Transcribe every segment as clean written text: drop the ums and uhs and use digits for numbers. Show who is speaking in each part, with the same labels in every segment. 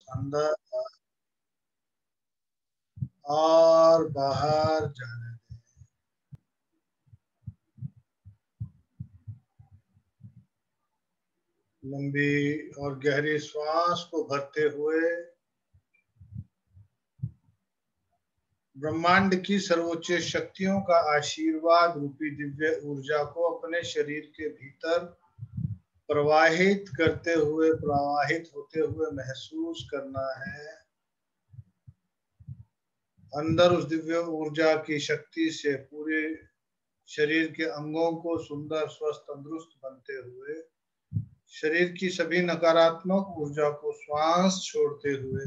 Speaker 1: अंदर और बाहर जाने दें। लंबी और गहरी श्वास को भरते हुए ब्रह्मांड की सर्वोच्च शक्तियों का आशीर्वाद रूपी दिव्य ऊर्जा को अपने शरीर के भीतर प्रवाहित होते हुए महसूस करना है। अंदर उस दिव्य ऊर्जा की शक्ति से पूरे शरीर के अंगों को सुंदर, स्वस्थ, तंदुरुस्त बनते हुए शरीर की सभी नकारात्मक ऊर्जा को श्वास छोड़ते हुए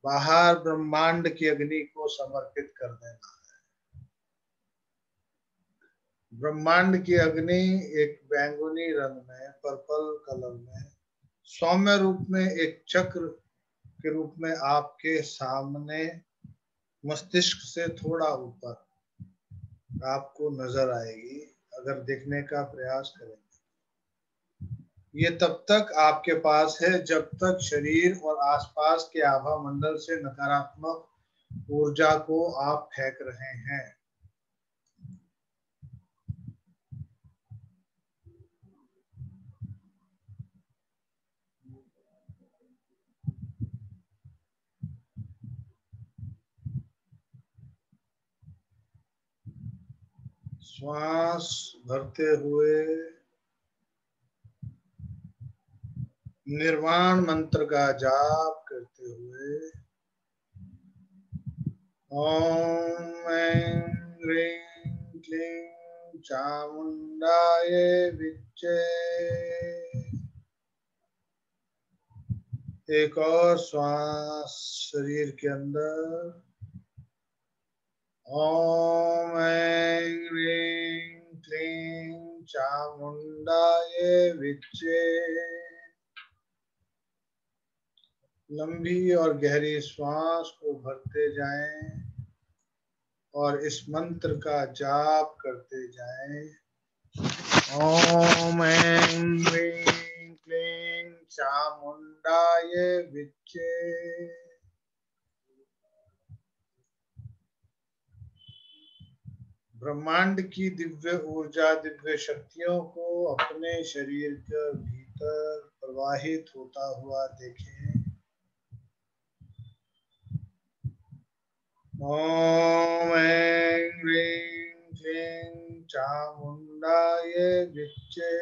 Speaker 1: बाहर ब्रह्मांड की अग्नि को समर्पित कर देना है। ब्रह्मांड की अग्नि एक बैंगनी रंग में, पर्पल कलर में, सौम्य रूप में एक चक्र के रूप में आपके सामने मस्तिष्क से थोड़ा ऊपर आपको नजर आएगी अगर देखने का प्रयास करेंगे। ये तब तक आपके पास है जब तक शरीर और आसपास के आभा मंडल से नकारात्मक ऊर्जा को आप फेंक रहे हैं। श्वास भरते हुए निर्वाण मंत्र का जाप करते हुए ओम ऐं ह्रीं क्लीं चामुंडाय विच्चे। एक और श्वास शरीर के अंदर ओम ऐं ह्रीं क्लीं चामुंडाय विच्चे। लंबी और गहरी श्वास को भरते जाएं और इस मंत्र का जाप करते जाएं। ओम ऐं ह्रीं क्लीं चामुंडाय विच्चे। ब्रह्मांड की दिव्य ऊर्जा, दिव्य शक्तियों को अपने शरीर के भीतर प्रवाहित होता हुआ देखें। ओम ऐं ह्रीं क्लीं चामुंडाय विच्चे।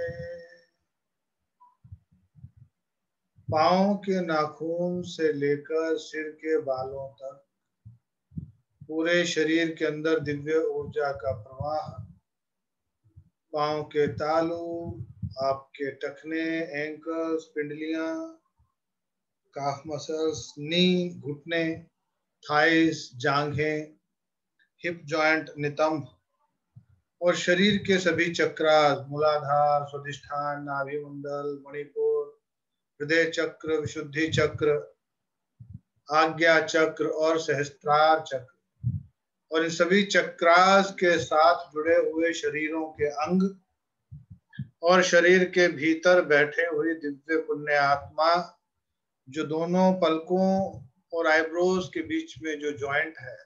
Speaker 1: पांव के नाखून से लेकर सिर के बालों तक पूरे शरीर के अंदर दिव्य ऊर्जा का प्रवाह। पांव के तालू, आपके टखने, एंकल्स, पिंडलियां, काफ मसल्स, नी, घुटने, थाइस, जांघें, हिप जॉइंट, नितंब और शरीर के सभी चक्रास, मूलाधार, स्वादिष्ठान, नाभि मंडल, मणिपुर, हृदय चक्र, विशुद्धि चक्र, आज्ञा चक्र और सहस्त्रार चक्र और इन सभी चक्रास के साथ जुड़े हुए शरीरों के अंग और शरीर के भीतर बैठे हुए दिव्य पुण्य आत्मा, जो दोनों पलकों और आईब्रोज के बीच में जो जॉइंट है,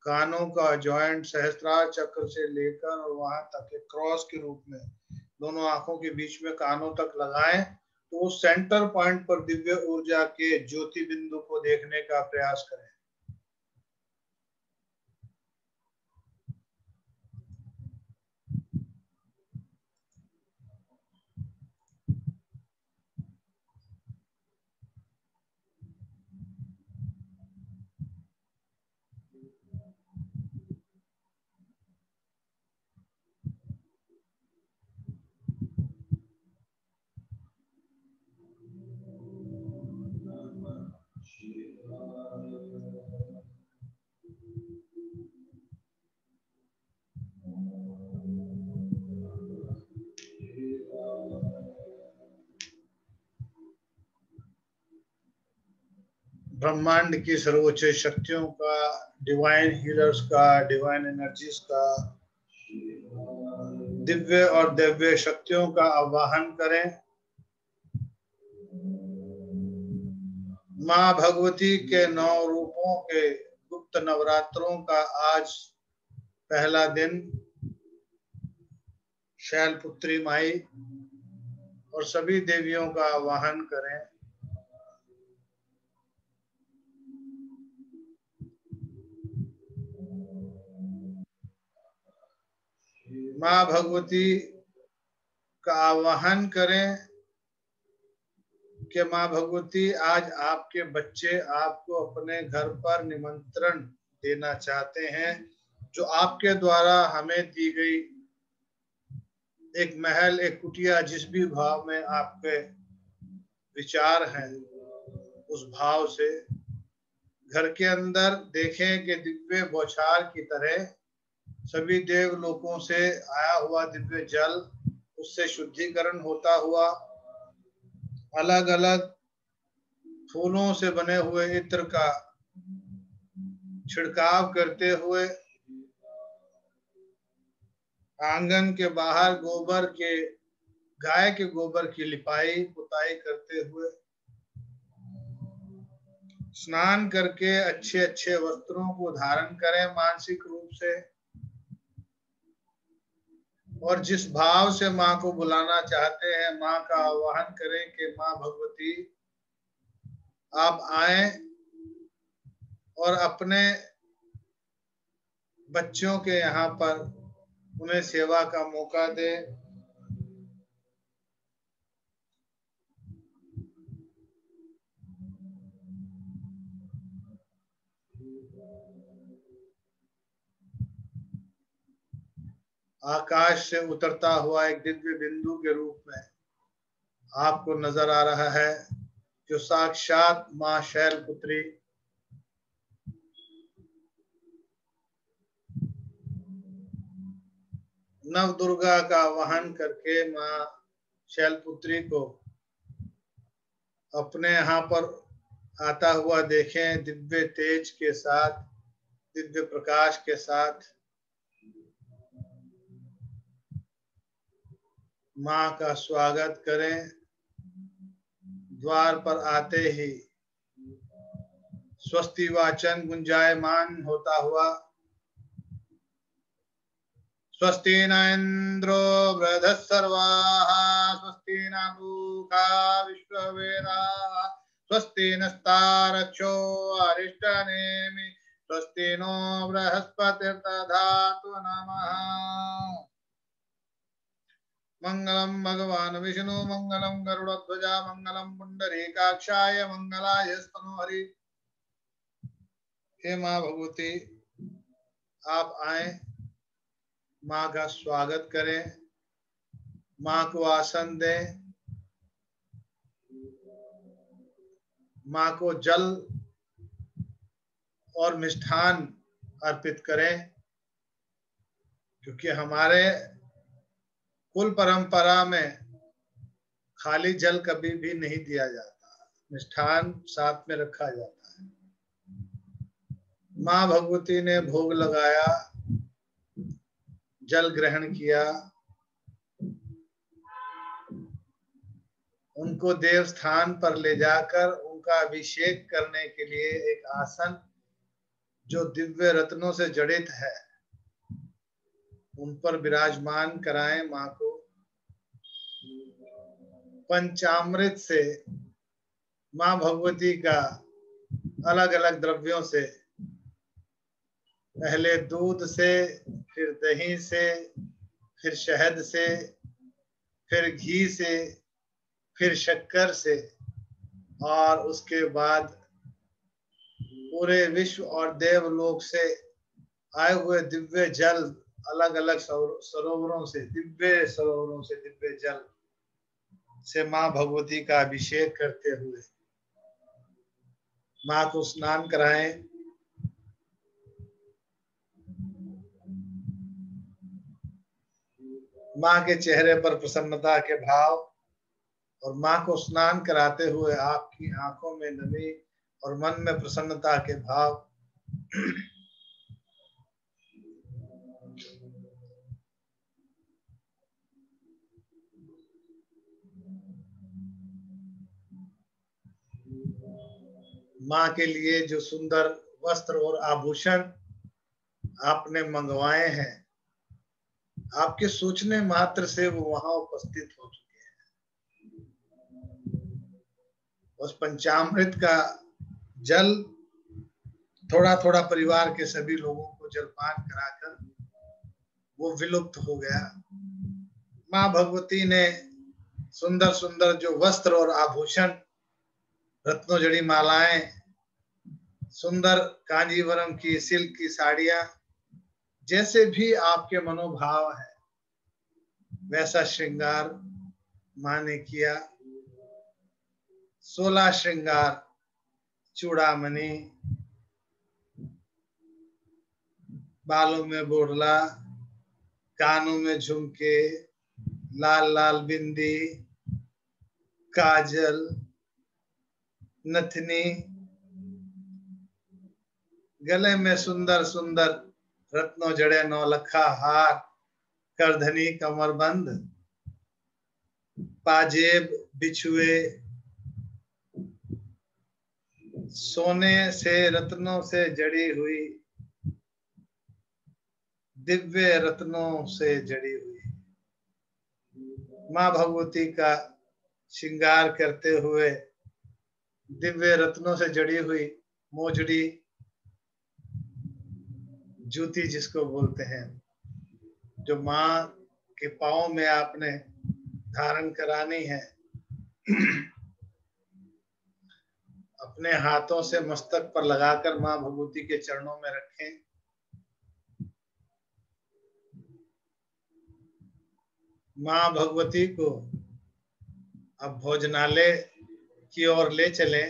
Speaker 1: कानों का जॉइंट सहस्त्रार चक्र से लेकर और वहां तक एक क्रॉस के रूप में दोनों आंखों के बीच में कानों तक लगाएं तो उस सेंटर पॉइंट पर दिव्य ऊर्जा के ज्योति बिंदु को देखने का प्रयास करें। ब्रह्मांड की सर्वोच्च शक्तियों का, डिवाइन हीलर्स का, डिवाइन एनर्जीज का, दिव्य और दिव्य शक्तियों का आवाहन करें। माँ भगवती के 9 रूपों के गुप्त नवरात्रों का आज पहला दिन शैलपुत्री माई और सभी देवियों का आवाहन करें। माँ भगवती का आवाहन करें कि माँ भगवती आज आपके बच्चे आपको अपने घर पर निमंत्रण देना चाहते हैं, जो आपके द्वारा हमें दी गई एक महल, एक कुटिया, जिस भी भाव में आपके विचार हैं उस भाव से घर के अंदर देखें कि दिव्य बौछार की तरह सभी देवलोकों से आया हुआ दिव्य जल, उससे शुद्धिकरण होता हुआ अलग अलग फूलों से बने हुए इत्र का छिड़काव करते हुए आंगन के बाहर गोबर के, गाय के गोबर की लिपाई पुताई करते हुए स्नान करके अच्छे अच्छे वस्त्रों को धारण करें मानसिक रूप से, और जिस भाव से माँ को बुलाना चाहते हैं माँ का आवाहन करें कि माँ भगवती आप आए और अपने बच्चों के यहाँ पर उन्हें सेवा का मौका दे। आकाश से उतरता हुआ एक दिव्य बिंदु के रूप में आपको नजर आ रहा है, जो साक्षात माँ शैलपुत्री नव दुर्गा का वहन करके माँ शैलपुत्री को अपने यहाँ पर आता हुआ देखें, दिव्य तेज के साथ, दिव्य प्रकाश के साथ। माँ का स्वागत करें। द्वार पर आते ही स्वस्ति वाचन गुंजायमान होता हुआ, स्वस्ति न इंद्रो वृद्धस्सर्वाः स्वस्ति न पूषा विश्ववेदाः स्वस्ति नस्तारक्षो अरिष्टनेमि स्वस्ति नो बृहस्पतिर्दधातु नमः। मंगलम भगवान विष्णु मंगलम गरुड़ध्वजा मंगलम पुंडरीकाक्षाय मंगलाय स्तनोहरि। हे माँ भगवती, आप आए, माँ का स्वागत करें, माँ को आसन दें, माँ को जल और मिष्ठान अर्पित करें, क्योंकि हमारे कुल परंपरा में खाली जल कभी भी नहीं दिया जाता, मिष्ठान साथ में रखा जाता है। माँ भगवती ने भोग लगाया, जल ग्रहण किया, उनको देव स्थान पर ले जाकर उनका अभिषेक करने के लिए एक आसन जो दिव्य रत्नों से जड़ित है उन पर विराजमान कराएं। माँ को पंचामृत से माँ भगवती का अलग अलग द्रव्यों से, पहले दूध से, फिर दही से, फिर शहद से, फिर घी से, फिर शक्कर से, और उसके बाद पूरे विश्व और देवलोक से आए हुए दिव्य जल, अलग अलग सरोवरों से, दिव्य सरोवरों से दिव्य जल से माँ भगवती का अभिषेक करते हुए माँ को स्नान कराएं। माँ के चेहरे पर प्रसन्नता के भाव, और माँ को स्नान कराते हुए आपकी आंखों में नमी और मन में प्रसन्नता के भाव। माँ के लिए जो सुंदर वस्त्र और आभूषण आपने मंगवाए हैं, आपके सोचने मात्र से वो वहां उपस्थित हो चुके हैं। उस पंचामृत का जल थोड़ा थोड़ा परिवार के सभी लोगों को जलपान कराकर वो विलुप्त हो गया। माँ भगवती ने सुंदर सुंदर जो वस्त्र और आभूषण, रत्नों जड़ी मालाएं, सुंदर कांजीवरम की सिल्क की साड़ियां, जैसे भी आपके मनोभाव है वैसा श्रृंगार माँ ने किया। 16 श्रृंगार, चूड़ामणि, बालों में बोरला, कानों में झुमके, लाल लाल बिंदी, काजल, नथनी, गले में सुंदर सुंदर रत्नों जड़े नौलखा हार, करधनी, कमरबंद, पाजेब, बिछुए, सोने से रत्नों से जड़ी हुई, दिव्य रत्नों से जड़ी हुई माँ भगवती का श्रृंगार करते हुए, दिव्य रत्नों से जड़ी हुई मोजड़ी, जूती जिसको बोलते हैं, जो माँ के पाँव में आपने धारण करानी है, अपने हाथों से मस्तक पर लगाकर माँ भगवती के चरणों में रखें। माँ भगवती को अब भोजनालय की ओर ले चले,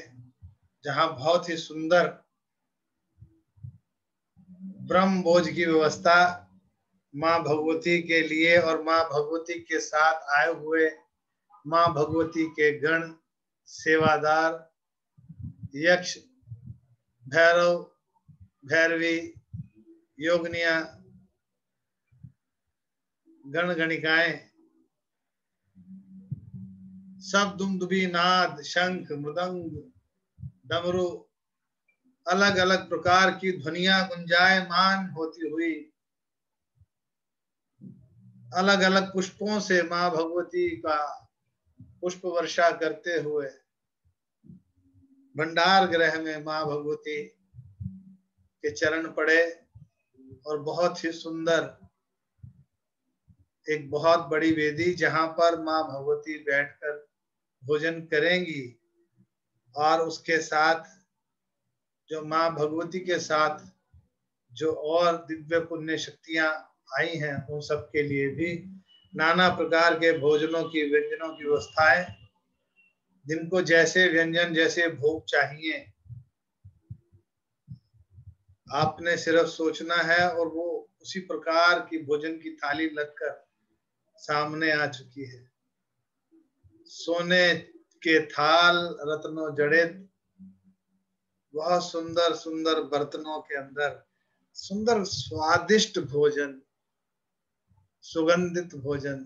Speaker 1: जहां बहुत ही सुंदर ब्रह्म भोज की व्यवस्था माँ भगवती के लिए और माँ भगवती के साथ आए हुए माँ भगवती के गण, सेवादार, यक्ष, भैरव, भैरवी, योगनिया, गण गणिकाएं, सब दुमदुबी, नाद, शंख, मृदंग, डमरू, अलग अलग प्रकार की ध्वनियां गुंजायमान होती हुई अलग अलग पुष्पों से माँ भगवती का पुष्प वर्षा करते हुए भंडार गृह में माँ भगवती के चरण पड़े और बहुत ही सुंदर एक बहुत बड़ी वेदी, जहां पर माँ भगवती बैठकर भोजन करेंगी और उसके साथ जो माँ भगवती के साथ जो और दिव्य पुण्य शक्तियां आई हैं, उन सब के लिए भी नाना प्रकार के भोजनों की, व्यंजनों की व्यवस्थाएं, जिनको जैसे व्यंजन, जैसे भोग चाहिए, आपने सिर्फ सोचना है और वो उसी प्रकार की भोजन की थाली लगकर सामने आ चुकी है। सोने के थाल, रत्नों जड़ित, बहुत सुंदर सुंदर बर्तनों के अंदर सुंदर स्वादिष्ट भोजन, सुगंधित भोजन,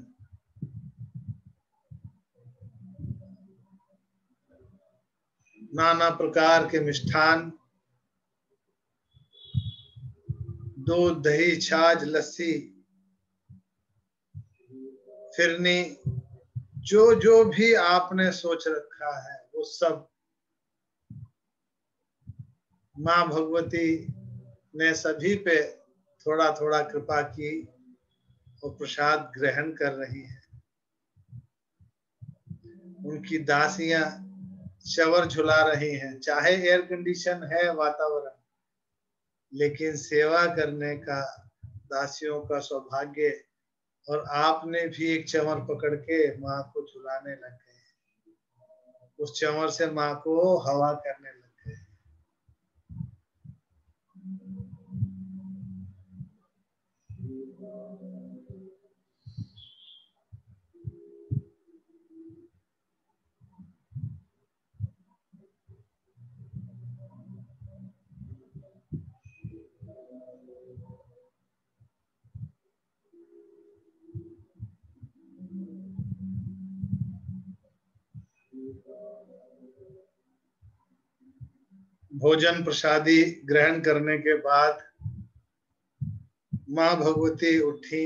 Speaker 1: नाना प्रकार के मिष्ठान, दूध, दही, छाछ, लस्सी, फिरनी, जो जो भी आपने सोच रखा है वो सब माँ भगवती ने सभी पे थोड़ा थोड़ा कृपा की और प्रसाद ग्रहण कर रही है। उनकी दासियां चवर झुला रही हैं, चाहे एयर कंडीशन है वातावरण, लेकिन सेवा करने का दासियों का सौभाग्य, और आपने भी एक चंवर पकड़ के माँ को झुलाने लग गए, उस चंवर से माँ को हवा करने लग गए। भोजन प्रसादी ग्रहण करने के बाद माँ भगवती उठी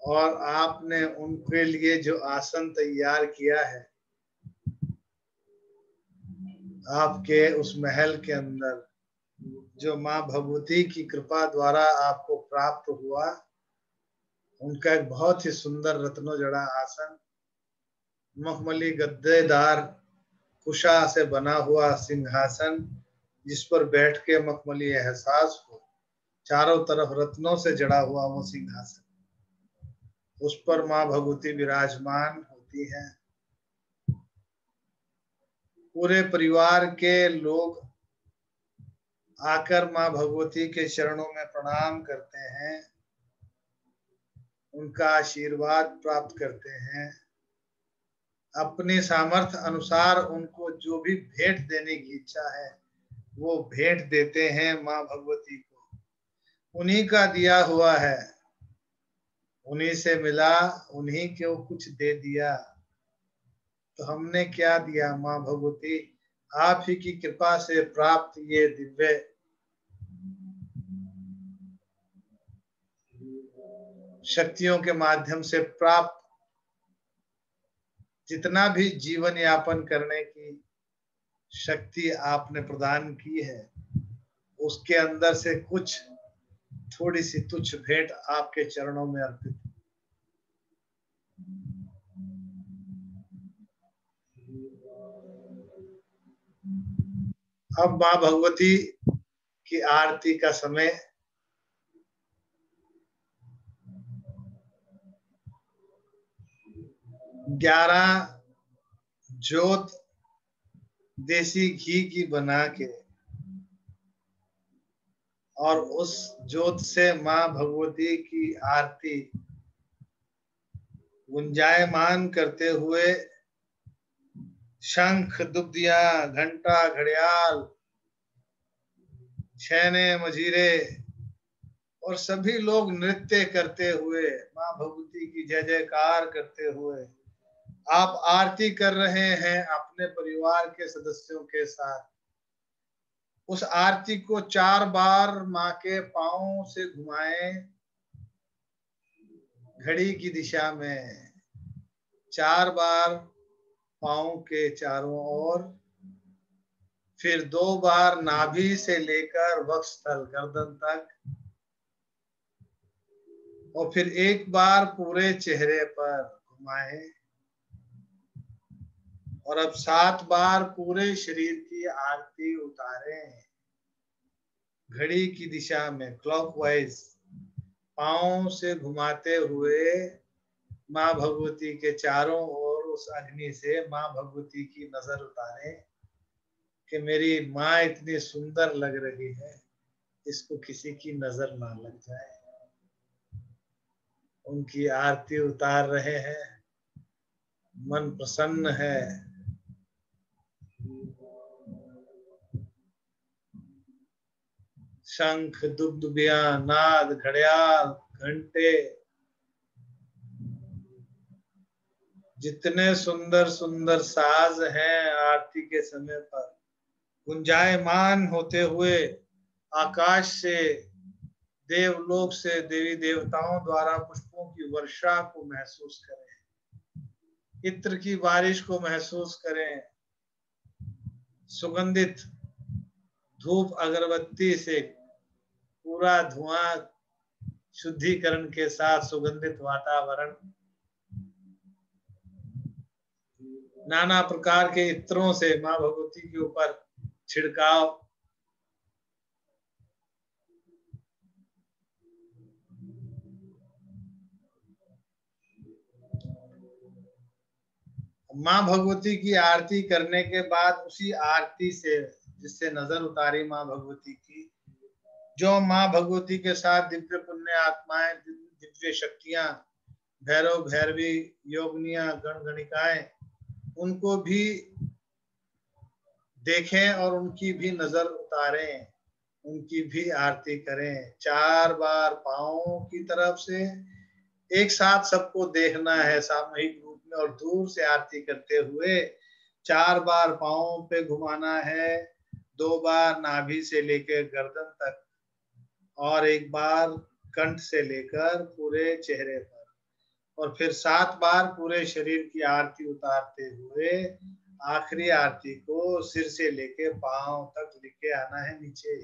Speaker 1: और आपने उनके लिए जो आसन तैयार किया है आपके उस महल के अंदर, जो माँ भगवती की कृपा द्वारा आपको प्राप्त हुआ, उनका एक बहुत ही सुंदर रत्नों जड़ा आसन, मखमली गद्देदार कुशा से बना हुआ सिंहासन, जिस पर बैठ के मखमली एहसास हो, चारों तरफ रत्नों से जड़ा हुआ वो सिंहासन, उस पर माँ भगवती विराजमान होती हैं। पूरे परिवार के लोग आकर माँ भगवती के चरणों में प्रणाम करते हैं, उनका आशीर्वाद प्राप्त करते हैं। अपनी सामर्थ्य अनुसार उनको जो भी भेंट देने की इच्छा है वो भेंट देते हैं माँ भगवती को। उन्हीं का दिया हुआ है, उन्हीं से मिला, उन्हीं को कुछ दे दिया। तो हमने क्या दिया माँ भगवती? आप ही की कृपा से प्राप्त ये दिव्य शक्तियों के माध्यम से प्राप्त जितना भी जीवन यापन करने की शक्ति आपने प्रदान की है, उसके अंदर से कुछ थोड़ी सी तुच्छ भेंट आपके चरणों में अर्पित। अब माँ भगवती की आरती का समय। ग्यारह जोत देसी घी की बना के और उस जोत से माँ भगवती की आरती गुंजायमान करते हुए शंख, दुब्दिया, घंटा, घड़ियाल, छैने, मजीरे और सभी लोग नृत्य करते हुए माँ भगवती की जय जयकार करते हुए आप आरती कर रहे हैं अपने परिवार के सदस्यों के साथ। उस आरती को 4 बार माँ के पांव से घुमाएं, घड़ी की दिशा में 4 बार पांव के चारों ओर, फिर 2 बार नाभि से लेकर वक्षस्थल गर्दन तक, और फिर 1 बार पूरे चेहरे पर घुमाएं, और अब 7 बार पूरे शरीर की आरती उतारें। घड़ी की दिशा में क्लॉकवाइज पांव से घुमाते हुए माँ भगवती के चारों ओर उस अग्नि से माँ भगवती की नजर उतारें कि मेरी माँ इतनी सुंदर लग रही है, इसको किसी की नजर ना लग जाए। उनकी आरती उतार रहे हैं, मन प्रसन्न है। शंख, दुग्धबिया, नाद, घड़ियाल, घंटे, जितने सुंदर सुंदर साज हैं आरती के समय पर गुंजायमान होते हुए आकाश से, देवलोक से देवी देवताओं द्वारा पुष्पों की वर्षा को महसूस करें, इत्र की बारिश को महसूस करें, सुगंधित धूप अगरबत्ती से पूरा धुआं शुद्धिकरण के साथ सुगंधित वातावरण, नाना प्रकार के इत्रों से माँ भगवती के ऊपर छिड़काव, माँ भगवती की आरती करने के बाद उसी आरती से जिससे नजर उतारी माँ भगवती की, जो माँ भगवती के साथ दिव्य पुण्य आत्माएं, दिव्य शक्तियां, भैरव भैरवी, योगनियां, गणगणिकाएं, उनको भी देखें और उनकी भी नजर उतारें, उनकी भी आरती करें। 4 बार पांवों की तरफ से एक साथ सबको देखना है सामूहिक रूप में, और दूर से आरती करते हुए 4 बार पाँव पे घुमाना है, 2 बार नाभि से लेकर गर्दन तक और 1 बार कंठ से लेकर पूरे चेहरे पर, और फिर 7 बार पूरे शरीर की आरती उतारते हुए आखिरी आरती को सिर से लेके पांव तक लेके आना है नीचे।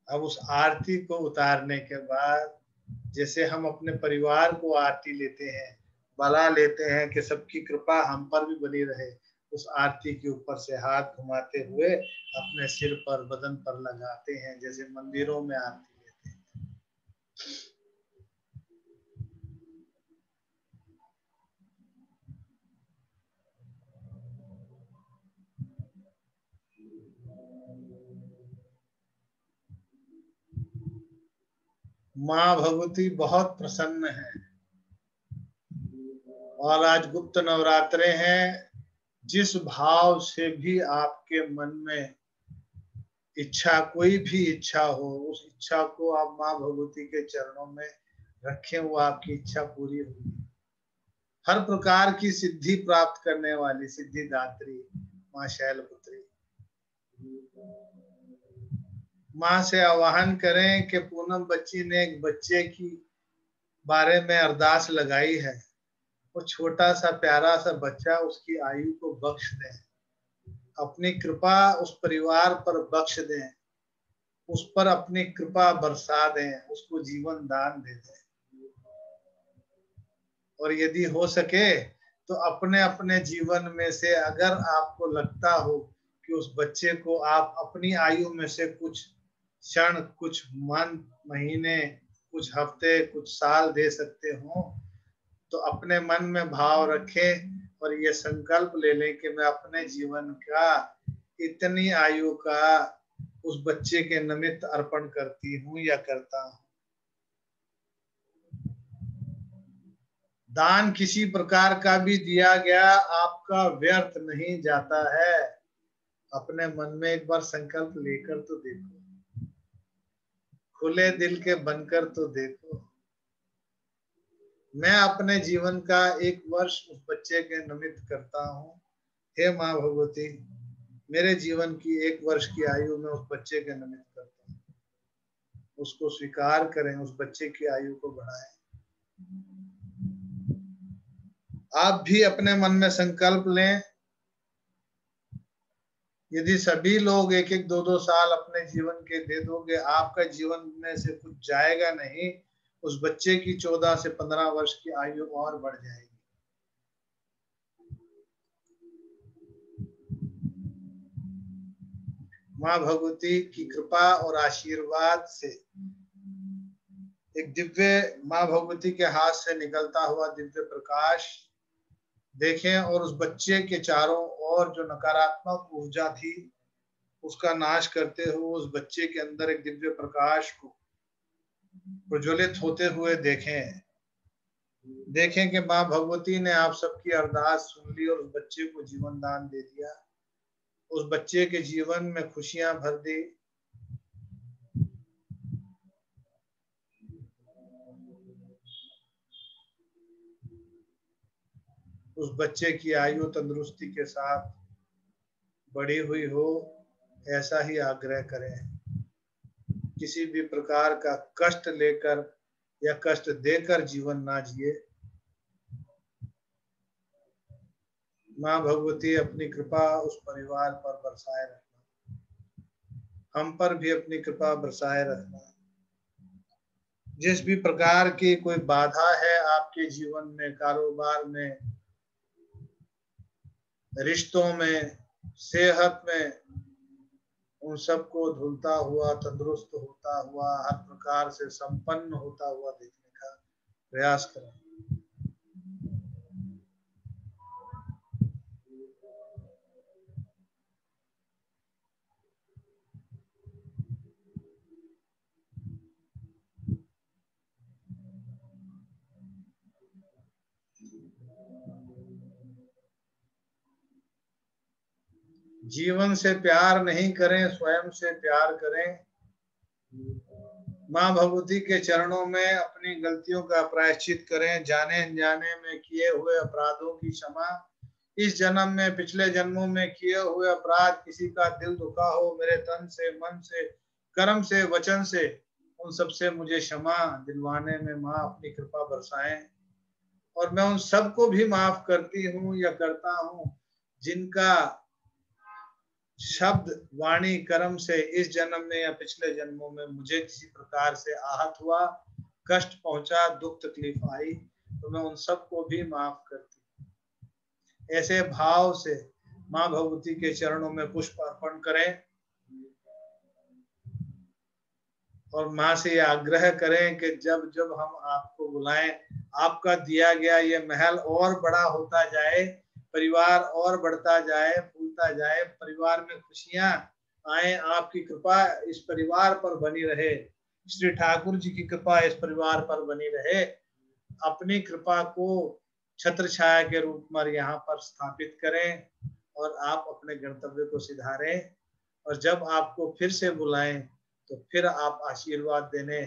Speaker 1: अब उस आरती को उतारने के बाद जैसे हम अपने परिवार को आरती लेते हैं, बला लेते हैं कि सबकी कृपा हम पर भी बनी रहे, उस आरती के ऊपर से हाथ घुमाते हुए अपने सिर पर, बदन पर लगाते हैं, जैसे मंदिरों में आरती लेते हैं। माँ भगवती बहुत प्रसन्न है और आज गुप्त नवरात्रे हैं। जिस भाव से भी आपके मन में इच्छा, कोई भी इच्छा हो, उस इच्छा को आप माँ भगवती के चरणों में रखें, वो आपकी इच्छा पूरी होगी। हर प्रकार की सिद्धि प्राप्त करने वाली सिद्धिदात्री माँ शैलपुत्री। माँ से आवाहन करें कि पूनम बच्ची ने एक बच्चे की बारे में अरदास लगाई है, वो छोटा सा प्यारा सा बच्चा, उसकी आयु को बख्श दें, अपनी कृपा उस परिवार पर बख्श दें, उस पर अपनी कृपा बरसा दें, उसको जीवन दान दे दें। और यदि हो सके तो अपने अपने जीवन में से अगर आपको लगता हो कि उस बच्चे को आप अपनी आयु में से कुछ क्षण, कुछ मंथ, महीने, कुछ हफ्ते, कुछ साल दे सकते हो, तो अपने मन में भाव रखें और ये संकल्प ले लें कि मैं अपने जीवन का इतनी आयु का उस बच्चे के निमित्त अर्पण करती हूँ या करता हूँ। दान किसी प्रकार का भी दिया गया आपका व्यर्थ नहीं जाता है। अपने मन में एक बार संकल्प लेकर तो देखो, खुले दिल के बनकर तो देखो। मैं अपने जीवन का 1 वर्ष उस बच्चे के निमित्त करता हूँ। हे माँ भगवती, मेरे जीवन की 1 वर्ष की आयु में उस बच्चे के निमित्त करता हूँ। उसको स्वीकार करें, उस बच्चे की आयु को बढ़ाएं। आप भी अपने मन में संकल्प लें। यदि सभी लोग 1-1, 2-2 साल अपने जीवन के दे दोगे, आपका जीवन में से कुछ जाएगा नहीं, उस बच्चे की 14 से 15 वर्ष की आयु और बढ़ जाएगी। माँ भगवती की कृपा और आशीर्वाद से एक दिव्य, माँ भगवती के हाथ से निकलता हुआ दिव्य प्रकाश देखें और उस बच्चे के चारों ओर जो नकारात्मक ऊर्जा थी उसका नाश करते हुए उस बच्चे के अंदर एक दिव्य प्रकाश को प्रज्वलित होते हुए देखें। देखें कि माँ भगवती ने आप सबकी अरदास सुन ली और उस बच्चे को जीवन दान दे दिया, उस बच्चे के जीवन में खुशियां भर दी। उस बच्चे की आयु तंदुरुस्ती के साथ बढ़ी हुई हो, ऐसा ही आग्रह करें। किसी भी प्रकार का कष्ट लेकर या कष्ट देकर जीवन ना जिए। माँ भगवती अपनी कृपा उस परिवार पर बरसाए रखना, हम पर भी अपनी कृपा बरसाए रखना। जिस भी प्रकार की कोई बाधा है आपके जीवन में, कारोबार में, रिश्तों में, सेहत में, उन सबको धुलता हुआ, तंदुरुस्त होता हुआ, हर प्रकार से संपन्न होता हुआ देखने का प्रयास करें। जीवन से प्यार नहीं करें, स्वयं से प्यार करें। माँ भगवती के चरणों में अपनी गलतियों का प्रायश्चित करें, जाने अनजाने में किए हुए अपराधों की क्षमा। इस जन्म में, पिछले जन्मों में किए हुए अपराध, किसी का दिल दुखा हो मेरे तन से, मन से, कर्म से, वचन से, उन सब से मुझे क्षमा दिलवाने में माँ अपनी कृपा बरसाएं। और मैं उन सबको भी माफ करती हूँ या करता हूँ जिनका शब्द, वाणी, कर्म से इस जन्म में या पिछले जन्मों में मुझे किसी प्रकार से आहत हुआ, कष्ट पहुंचा, दुख तकलीफ आई, तो मैं उन सबको भी माफ करती हूँ। ऐसे भाव से माँ भगवती के चरणों में पुष्प अर्पण करें और माँ से ये आग्रह करें कि जब जब हम आपको बुलाएं, आपका दिया गया ये महल और बड़ा होता जाए, परिवार और बढ़ता जाए, फूलता जाए, परिवार में खुशियां आए, आपकी कृपा इस परिवार पर बनी रहे, श्री ठाकुर जी की कृपा इस परिवार पर बनी रहे। अपनी कृपा को छत्र छाया के रूप में यहाँ पर स्थापित करें और आप अपने गंतव्य को सिधारें। और जब आपको फिर से बुलाएं तो फिर आप आशीर्वाद देने,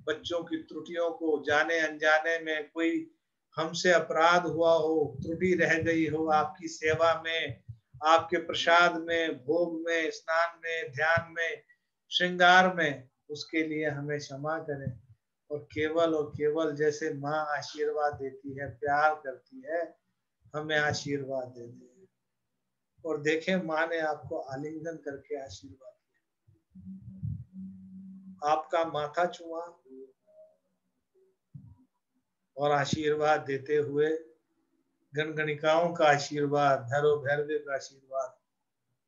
Speaker 1: बच्चों की त्रुटियों को, जाने अनजाने में कोई हमसे अपराध हुआ हो, त्रुटि रह गई हो आपकी सेवा में, आपके प्रसाद में, भोग में, स्नान में, ध्यान में, श्रृंगार में, उसके लिए हमें क्षमा करें। और केवल जैसे माँ आशीर्वाद देती है, प्यार करती है, हमें आशीर्वाद दे दे। और देखें, माँ ने आपको आलिंगन करके आशीर्वाद दिया, आपका माथा छुआ और आशीर्वाद देते हुए गणगणिकाओं का आशीर्वाद, भैरव भैरवी का आशीर्वाद,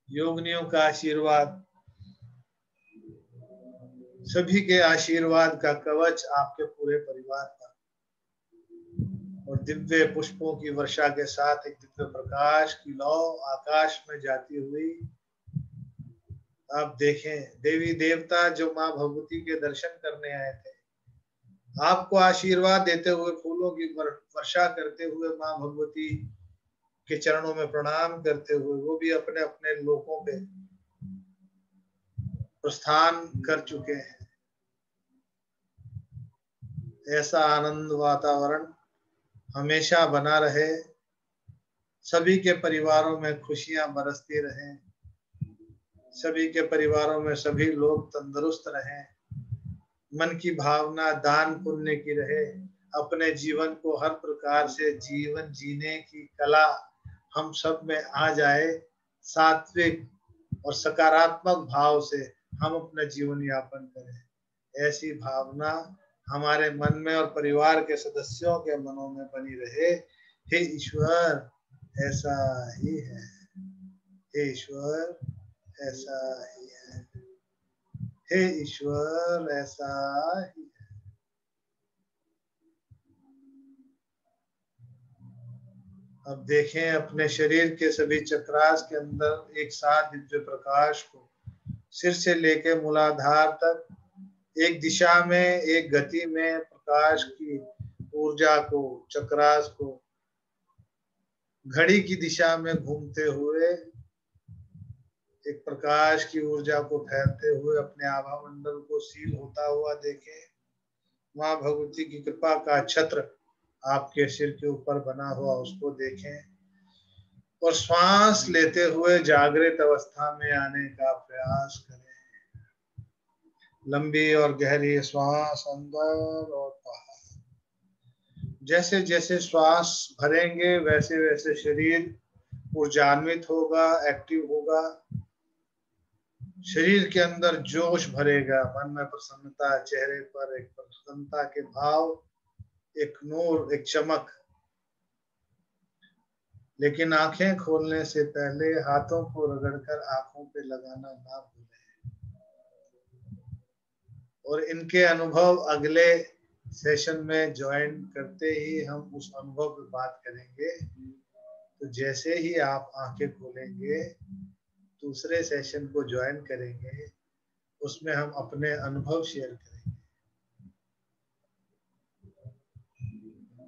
Speaker 1: योगिनियों का आशीर्वाद, सभी के आशीर्वाद का कवच आपके पूरे परिवार का, और दिव्य पुष्पों की वर्षा के साथ एक दिव्य प्रकाश की लौ आकाश में जाती हुई आप देखें, देवी देवता जो माँ भगवती के दर्शन करने आए थे, आपको आशीर्वाद देते हुए, फूलों की वर्षा करते हुए, माँ भगवती के चरणों में प्रणाम करते हुए, वो भी अपने अपने लोकों पे प्रस्थान कर चुके हैं। ऐसा आनंद वातावरण हमेशा बना रहे, सभी के परिवारों में खुशियां बरसती रहें, सभी के परिवारों में सभी लोग तंदुरुस्त रहें, मन की भावना दान पुण्य की रहे, अपने जीवन को हर प्रकार से जीवन जीने की कला हम सब में आ जाए, सात्विक और सकारात्मक भाव से हम अपना जीवन यापन करें। ऐसी भावना हमारे मन में और परिवार के सदस्यों के मनों में बनी रहे। हे ईश्वर, ऐसा ही है। हे ईश्वर, ऐसा ही है। हे ईश्वर, ऐसा ही है। अब देखें अपने शरीर के सभी चक्रास के अंदर एक साथ दिव्य प्रकाश को सिर से लेके मूलाधार तक एक दिशा में, एक गति में प्रकाश की ऊर्जा को, चक्रास को घड़ी की दिशा में घूमते हुए, एक प्रकाश की ऊर्जा को फैलते हुए अपने आभा मंडल को सील होता हुआ देखें। माँ भगवती की कृपा का छत्र आपके सिर के ऊपर बना हुआ उसको देखें और श्वास लेते हुए जागृत अवस्था में आने का प्रयास करें। लंबी और गहरी श्वास अंदर और बाहर। जैसे जैसे श्वास भरेंगे वैसे वैसे शरीर ऊर्जान्वित होगा, एक्टिव होगा, शरीर के अंदर जोश भरेगा, मन में प्रसन्नता, चेहरे पर एक प्रसन्नता के भाव, एक नूर, एक चमक। लेकिन आंखें खोलने से पहले हाथों को रगड़कर आंखों पे लगाना ना भूलें। और इनके अनुभव अगले सेशन में ज्वाइन करते ही हम उस अनुभव पे बात करेंगे। तो जैसे ही आप आंखें खोलेंगे, दूसरे सेशन को ज्वाइन करेंगे, उसमें हम अपने अनुभव शेयर करेंगे।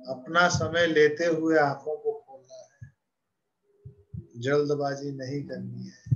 Speaker 1: अपना समय लेते हुए आंखों को खोलना है, जल्दबाजी नहीं करनी है।